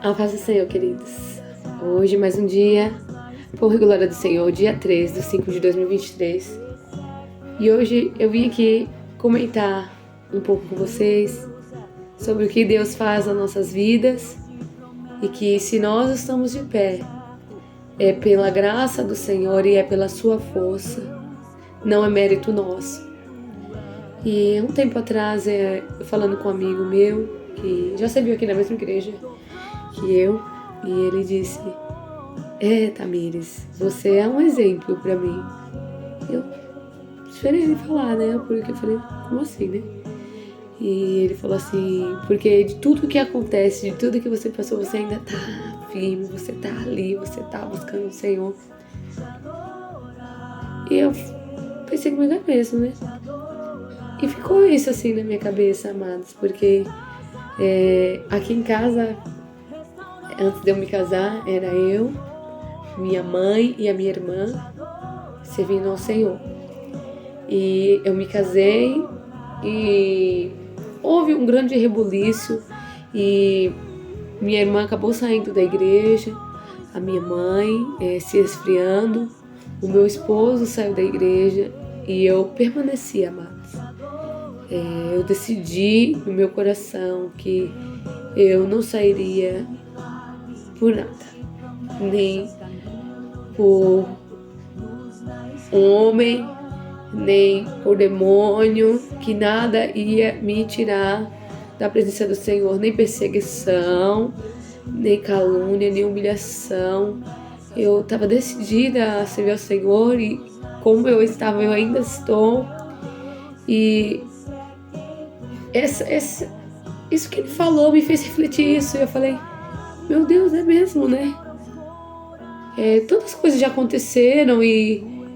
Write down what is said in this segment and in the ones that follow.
A paz do Senhor, queridos. Hoje, mais um dia, por glória do Senhor, dia 3 de 5 de 2023. E hoje eu vim aqui comentar um pouco com vocês sobre o que Deus faz nas nossas vidas e que se nós estamos de pé, é pela graça do Senhor e é pela sua força, não é mérito nosso. E um tempo atrás, eu falando com um amigo meu, que já serviu aqui na mesma igreja que eu, e ele disse: Tamires, você é um exemplo pra mim. Eu esperei ele falar, né? Porque eu falei: como assim, né? E ele falou assim: porque de tudo que acontece, de tudo que você passou, você ainda tá firme, você tá ali, você tá buscando o Senhor. E eu pensei comigo mesmo, né? E ficou isso assim na minha cabeça, amados, porque aqui em casa, antes de eu me casar, era eu, minha mãe e a minha irmã servindo ao Senhor. E eu me casei e houve um grande rebuliço e minha irmã acabou saindo da igreja, a minha mãe se esfriando, o meu esposo saiu da igreja e eu permaneci, amados. Eu decidi no meu coração que eu não sairia por nada, nem por homem, nem por demônio, que nada ia me tirar da presença do Senhor, nem perseguição, nem calúnia, nem humilhação. Eu estava decidida a servir ao Senhor e como eu estava, eu ainda estou. E isso que ele falou me fez refletir isso. E eu falei: meu Deus, é mesmo, né? Tantas coisas já aconteceram e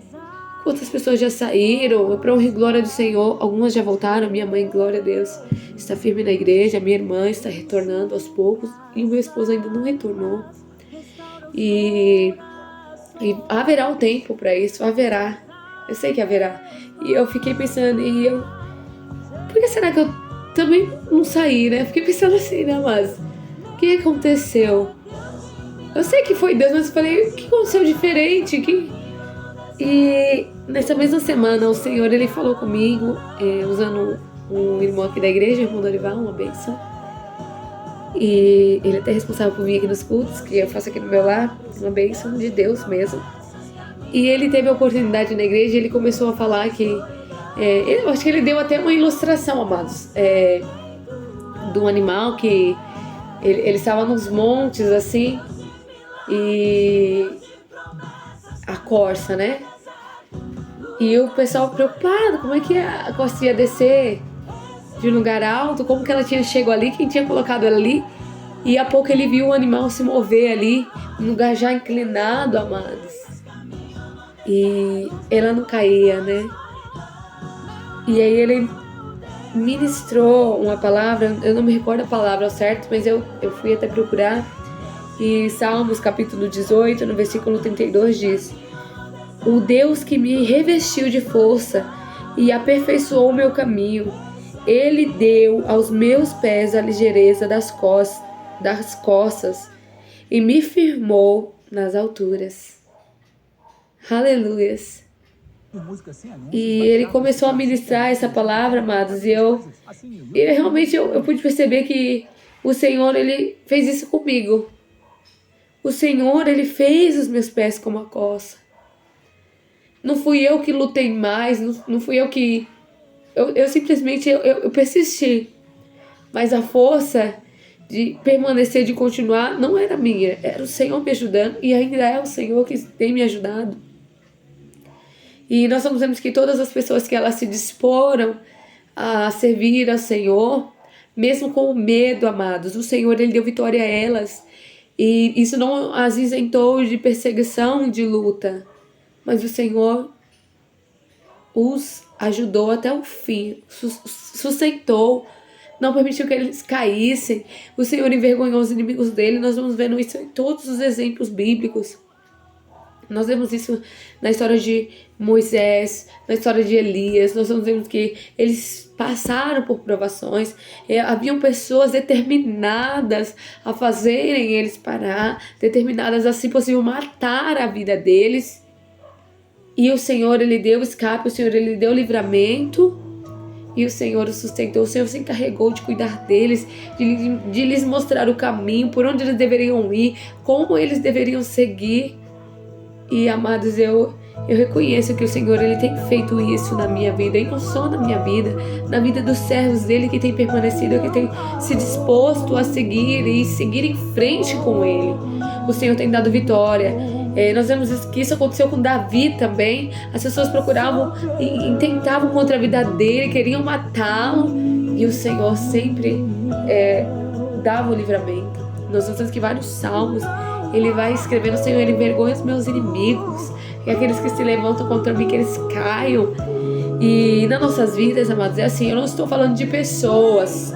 quantas pessoas já saíram para honra e glória do Senhor. Algumas já voltaram. Minha mãe, glória a Deus, está firme na igreja. Minha irmã está retornando aos poucos e o meu esposo ainda não retornou. E haverá um tempo para isso, haverá. Eu sei que haverá. E eu fiquei pensando, por que será que eu também não saí, né? Fiquei pensando assim, né, mas o que aconteceu? Eu sei que foi Deus, mas eu falei: o que aconteceu diferente? E nessa mesma semana o Senhor, ele falou comigo, usando um irmão aqui da igreja, o irmão Dorival, uma bênção. E ele é até responsável por mim aqui nos cultos, que eu faço aqui no meu lar, uma bênção de Deus mesmo. E ele teve a oportunidade na igreja e ele começou a falar que, eu acho que ele deu até uma ilustração, amados, de um animal que ele estava nos montes assim, e a corça, né? E o pessoal preocupado, como é que a corça ia descer de um lugar alto, como que ela tinha chegado ali, quem tinha colocado ela ali. E a pouco ele viu o animal se mover ali, num lugar já inclinado, amados. E ela não caía, né? E aí ele ministrou uma palavra, eu não me recordo a palavra ao certo, mas eu fui até procurar. E Salmos capítulo 18, no versículo 32 diz: o Deus que me revestiu de força e aperfeiçoou o meu caminho, ele deu aos meus pés a ligeireza das costas e me firmou nas alturas. Aleluias. E ele começou a ministrar essa palavra, amados, e eu realmente eu pude perceber que o Senhor, ele fez isso comigo. O Senhor, ele fez os meus pés como a coça. Não fui eu que lutei mais, não fui eu que... Eu simplesmente eu persisti. Mas a força de permanecer, de continuar, não era minha. Era o Senhor me ajudando e ainda é o Senhor que tem me ajudado. E nós sabemos que todas as pessoas que elas se disporam a servir ao Senhor, mesmo com o medo, amados, o Senhor, ele deu vitória a elas. E isso não as isentou de perseguição, de luta. Mas o Senhor os ajudou até o fim, sustentou, não permitiu que eles caíssem. O Senhor envergonhou os inimigos dele. Nós vamos vendo isso em todos os exemplos bíblicos. Nós vemos isso na história de Moisés, na história de Elias. Nós vemos que eles passaram por provações. Haviam pessoas determinadas a fazerem eles parar, determinadas a, se possível, matar a vida deles. E o Senhor, Ele deu escape, o Senhor, Ele deu livramento. E o Senhor os sustentou, o Senhor se encarregou de cuidar deles, de lhes mostrar o caminho, por onde eles deveriam ir, como eles deveriam seguir. E, amados, eu reconheço que o Senhor, Ele tem feito isso na minha vida, e não só na minha vida, na vida dos servos dEle que tem permanecido, que tem se disposto a seguir e seguir em frente com Ele. O Senhor tem dado vitória. Nós vemos que isso aconteceu com Davi também. As pessoas procuravam e tentavam contra a vida dele, queriam matá-lo, e o Senhor sempre dava o livramento. Nós vemos que vários salmos Ele vai escrevendo: Senhor, Ele envergonha os meus inimigos, e aqueles que se levantam contra mim, que eles caiam. E nas nossas vidas, amados, é assim. Eu não estou falando de pessoas,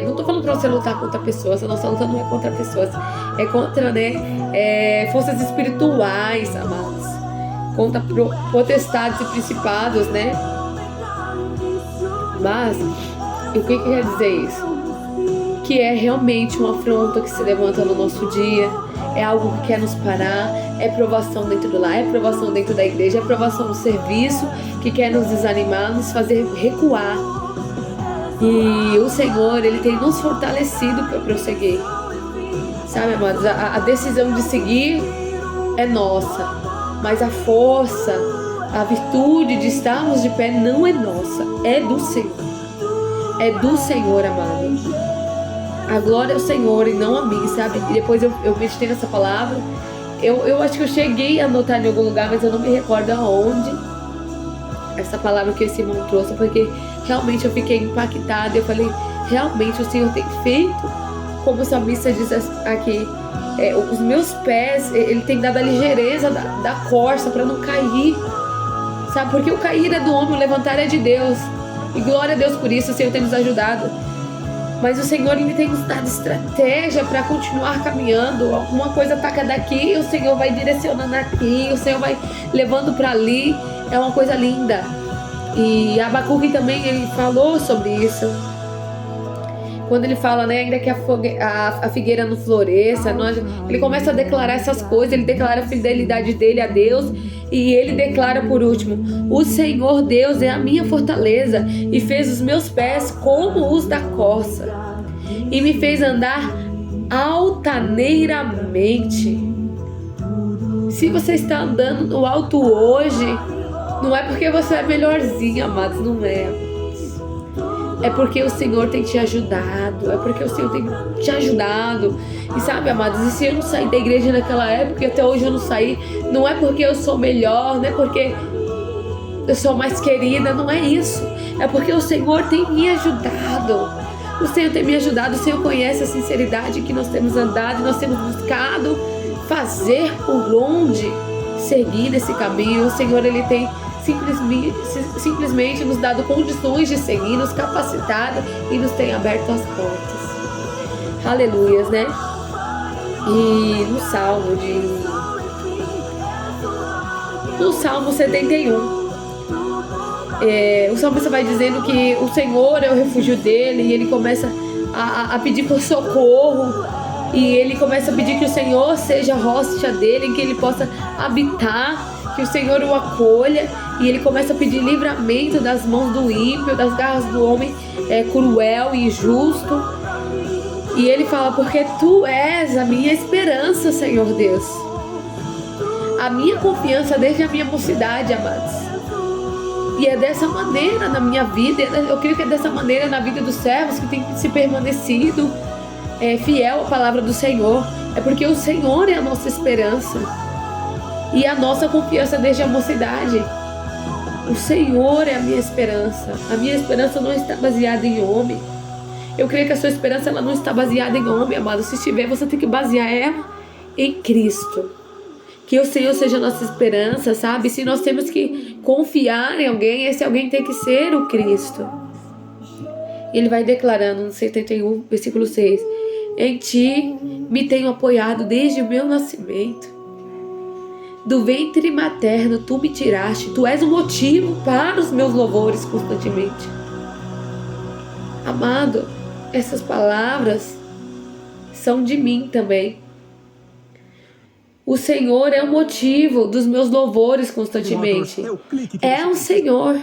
não estou falando para você lutar contra pessoas. A nossa luta não é contra pessoas, é contra, forças espirituais, amados, contra potestades e principados, né? Mas o que quer dizer isso? Que é realmente uma afronta que se levanta no nosso dia, é algo que quer nos parar, é provação dentro do lar, é provação dentro da igreja, é provação no serviço, que quer nos desanimar, nos fazer recuar. E o Senhor, Ele tem nos fortalecido para prosseguir. Sabe, amados, a decisão de seguir é nossa, mas a força, a virtude de estarmos de pé não é nossa, é do Senhor. É do Senhor, amado. A glória é o Senhor e não a mim, sabe? E depois eu meditei nessa palavra. Eu acho que eu cheguei a anotar em algum lugar, mas eu não me recordo aonde. Essa palavra que esse irmão trouxe, porque realmente eu fiquei impactada. Eu falei, realmente o Senhor tem feito, como o salmista diz aqui, os meus pés, Ele tem dado a ligeireza da corça para não cair, sabe? Porque o cair é do homem, o levantar é de Deus. E glória a Deus por isso, o Senhor tem nos ajudado. Mas o Senhor, Ele tem nos dado estratégia para continuar caminhando. Alguma coisa ataca daqui, o Senhor vai direcionando aqui, o Senhor vai levando para ali. É uma coisa linda. E Abacuque também, ele falou sobre isso. Quando ele fala, ainda que a figueira não floresça, ele começa a declarar essas coisas. Ele declara a fidelidade dele a Deus. E ele declara por último: o Senhor Deus é a minha fortaleza, e fez os meus pés como os da corça, e me fez andar altaneiramente. Se você está andando no alto hoje, não é porque você é melhorzinho, amados, não é. É porque o Senhor tem te ajudado. É porque o Senhor tem te ajudado. E sabe, amados, e se eu não saí da igreja naquela época e até hoje eu não saí, não é porque eu sou melhor, não é porque eu sou mais querida, não é isso. É porque o Senhor tem me ajudado. O Senhor tem me ajudado. O Senhor conhece a sinceridade que nós temos andado, nós temos buscado fazer por onde seguir nesse caminho. O Senhor, Ele tem simplesmente nos dado condições de seguir, nos capacitado e nos tem aberto as portas. Aleluias, né? E no Salmo 71, o salmista vai dizendo que o Senhor é o refúgio dele, e ele começa a pedir por socorro, e ele começa a pedir que o Senhor seja a rocha dele, que ele possa habitar, que o Senhor o acolha, e ele começa a pedir livramento das mãos do ímpio, das garras do homem cruel e injusto. E ele fala: porque tu és a minha esperança, Senhor Deus, a minha confiança desde a minha mocidade, amados. E é dessa maneira na minha vida, eu creio que é dessa maneira na vida dos servos que tem se permanecido fiel à palavra do Senhor. É porque o Senhor é a nossa esperança e a nossa confiança desde a mocidade. O Senhor é a minha esperança. A minha esperança não está baseada em homem. Eu creio que a sua esperança ela não está baseada em homem, amado. Se estiver, você tem que basear ela em Cristo. Que o Senhor seja a nossa esperança, sabe? Se nós temos que confiar em alguém, esse alguém tem que ser o Cristo. E ele vai declarando no 71, versículo 6: em ti me tenho apoiado desde o meu nascimento. Do ventre materno tu me tiraste. Tu és o motivo para os meus louvores constantemente. Amado, essas palavras são de mim também. O Senhor é o motivo dos meus louvores constantemente. É o Senhor.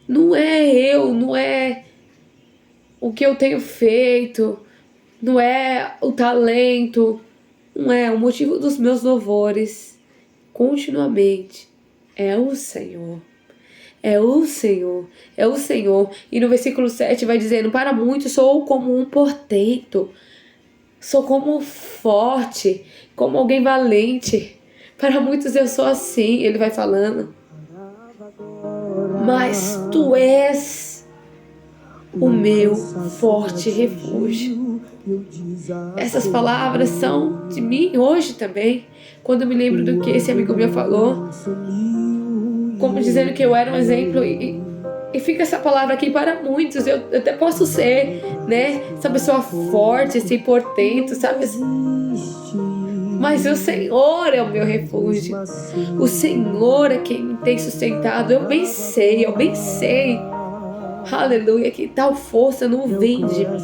Não é eu, não é o que eu tenho feito, não é o talento, não é o motivo dos meus louvores continuamente. É o Senhor. É o Senhor, é o Senhor. E no versículo 7 vai dizendo: para muitos sou como um portento, sou como forte, como alguém valente. Para muitos eu sou assim, ele vai falando. Mas tu és o meu forte refúgio. Essas palavras são de mim hoje também. Quando eu me lembro do que esse amigo meu falou, como dizendo que eu era um exemplo, e fica essa palavra aqui para muitos. Eu até posso ser, né, essa pessoa forte, esse portento, sabe? Mas o Senhor é o meu refúgio. O Senhor é quem me tem sustentado. Eu bem sei. Aleluia, que tal força não vem de mim.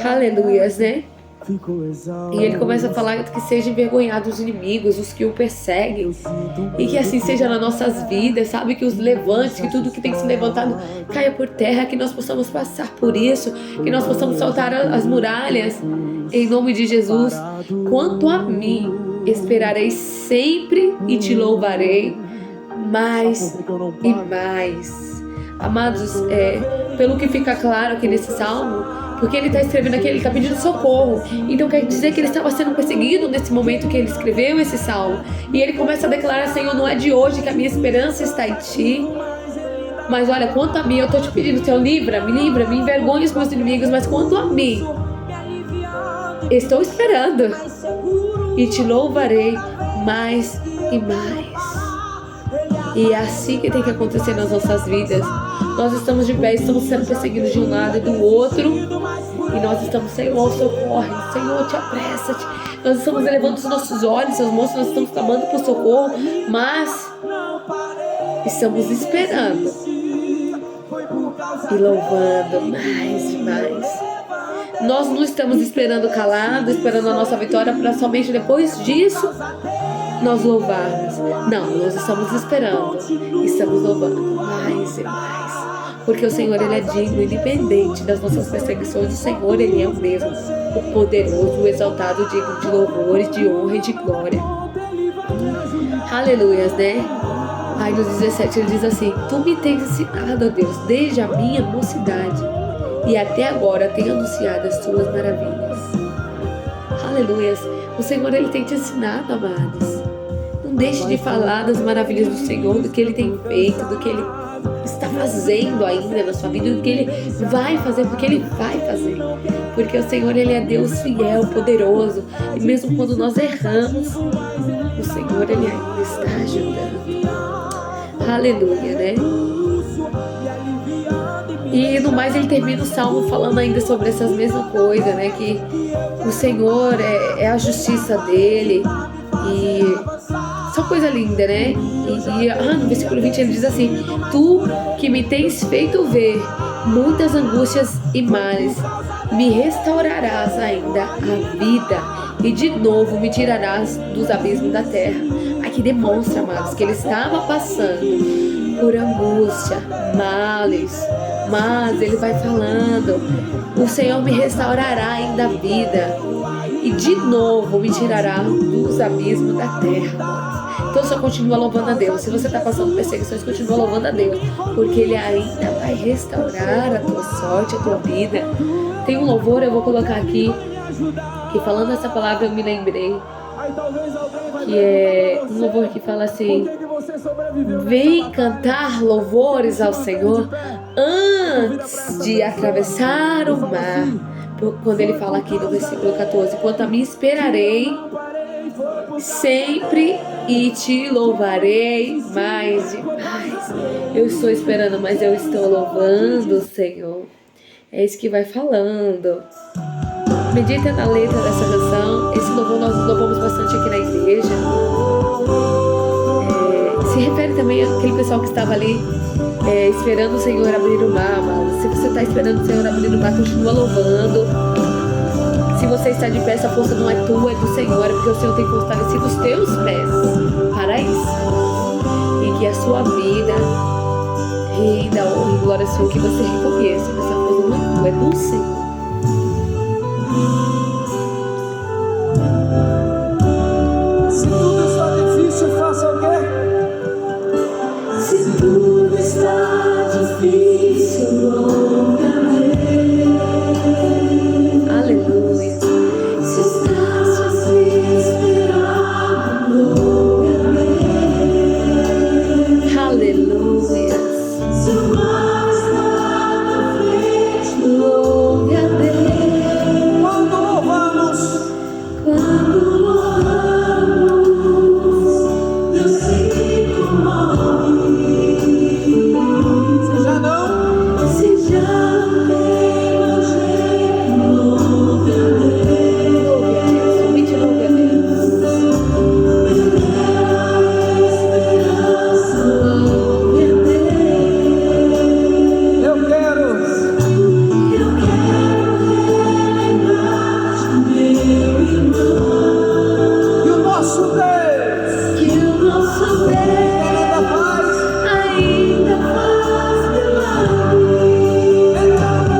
Aleluias, né? E ele começa a falar que sejam envergonhados os inimigos, os que o perseguem, e que assim seja nas nossas vidas, sabe? Que os levantes, que tudo que tem se levantado caia por terra, que nós possamos passar por isso, que nós possamos saltar as muralhas, em nome de Jesus. Quanto a mim, esperarei sempre e te louvarei mais e mais. Amados, pelo que fica claro aqui nesse salmo, porque ele está escrevendo aqui, ele está pedindo socorro. Então quer dizer que ele estava sendo perseguido nesse momento que ele escreveu esse salmo. E ele começa a declarar: Senhor, não é de hoje que a minha esperança está em ti. Mas olha, quanto a mim, eu estou te pedindo, Senhor, me envergonhe os meus inimigos. Mas quanto a mim, estou esperando e te louvarei mais e mais. E é assim que tem que acontecer nas nossas vidas. Nós estamos de pé, estamos sendo perseguidos de um lado e do outro, e nós estamos: Senhor, socorre, Senhor, te apressa-te. Nós estamos elevando os nossos olhos, seus monstros, nós estamos clamando por socorro, mas estamos esperando e louvando mais e mais. Nós não estamos esperando calado, esperando a nossa vitória para somente depois disso nós louvarmos. Não, nós estamos esperando, estamos louvando mais e mais, porque o Senhor, ele é digno, independente das nossas perseguições. O Senhor, ele é o mesmo, o poderoso, o exaltado, digno de louvores, de honra e de glória. Aleluias, né? Aí no 17 ele diz assim: tu me tens ensinado, ó Deus, desde a minha mocidade, e até agora tenho anunciado as tuas maravilhas. Aleluias. O Senhor, ele tem te ensinado, amados. Não deixe de falar das maravilhas do Senhor, do que ele tem feito, do que ele está fazendo ainda na sua vida, do que ele vai fazer, porque ele vai fazer. Porque o Senhor, ele é Deus fiel, poderoso, e mesmo quando nós erramos, o Senhor, ele ainda está ajudando. Aleluia, né? E no mais ele termina o salmo falando ainda sobre essas mesmas coisas, né? Que o Senhor é a justiça dele, e só coisa linda, né? No versículo 20 ele diz assim: tu que me tens feito ver muitas angústias e males, me restaurarás ainda a vida, e de novo me tirarás dos abismos da terra. Aqui demonstra, amados, que ele estava passando por angústia, males, mas ele vai falando: o Senhor me restaurará ainda a vida, e de novo me tirará dos abismos da terra. Então só continua louvando a Deus. Se você está passando perseguições, continua louvando a Deus, porque ele ainda vai restaurar a tua sorte, a tua vida. Tem um louvor, eu vou colocar aqui, que falando essa palavra eu me lembrei, que é um louvor que fala assim: vem cantar louvores ao Senhor antes de atravessar o mar. Quando ele fala aqui no versículo 14: quanto a mim, esperarei sempre e te louvarei mais e mais. Eu estou esperando, mas eu estou louvando o Senhor. É isso que vai falando. Medita na letra dessa canção. Esse louvor nós louvamos bastante aqui na igreja. Se refere também àquele pessoal que estava ali esperando o Senhor abrir o mar, amado. Se você está esperando o Senhor abrir o mar, continua louvando. Se você está de pé, essa força não é tua, é do Senhor, é porque o Senhor tem fortalecido os teus pés para isso. E que a sua vida renda honra e glória ao Senhor, que você reconheça que essa força não é tua, é do Senhor. Se tudo está difícil, faça o quê? Se tudo está difícil, louve-me. Aleluia. Se estás desesperado, louve-me. Aleluia. Se o mar está na frente, louve a Deus. Quando louvamos, Quando louvamos, Deus se comove. se já não, Se já não tem meu jeito, louve a Deus. Louve a Deus. Somente louve a Deus. Esperança, louve a Deus. eu quero. Eu quero relembrar de meu irmão, E o nosso Deus que o nosso Deus ainda faz. ainda faz milagres. Aleluia.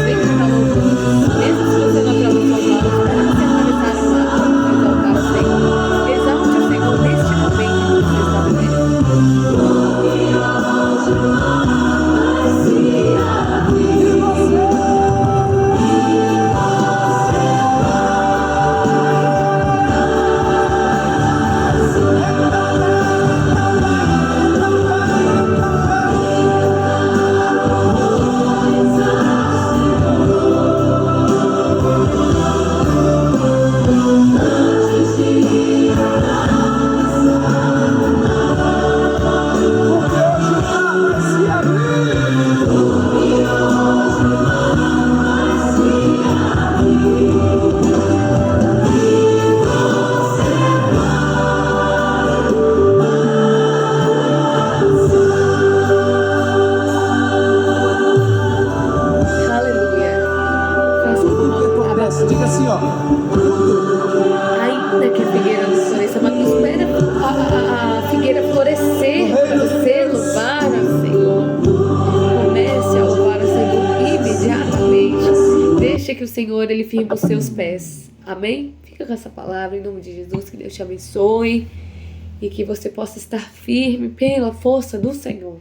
Vem cantar louvor. Mesmo se você não atravessou o mar, espera você atravessar o mar para exaltar o Senhor. Exalte o Senhor neste momento que você está vivendo. Porque hoje o mar vai se abrir. Aleluia. Faça Tudo que como acontece, diga assim, ó. ainda que a figueira não floresça, mas espera a figueira florescer para você louvar ao Senhor. Comece a louvar ao Senhor imediatamente. Deixa que o Senhor ele firme os seus pés. Amém? Fica com essa palavra em nome de Jesus. Que Deus te abençoe e que você possa estar firme pela força do Senhor.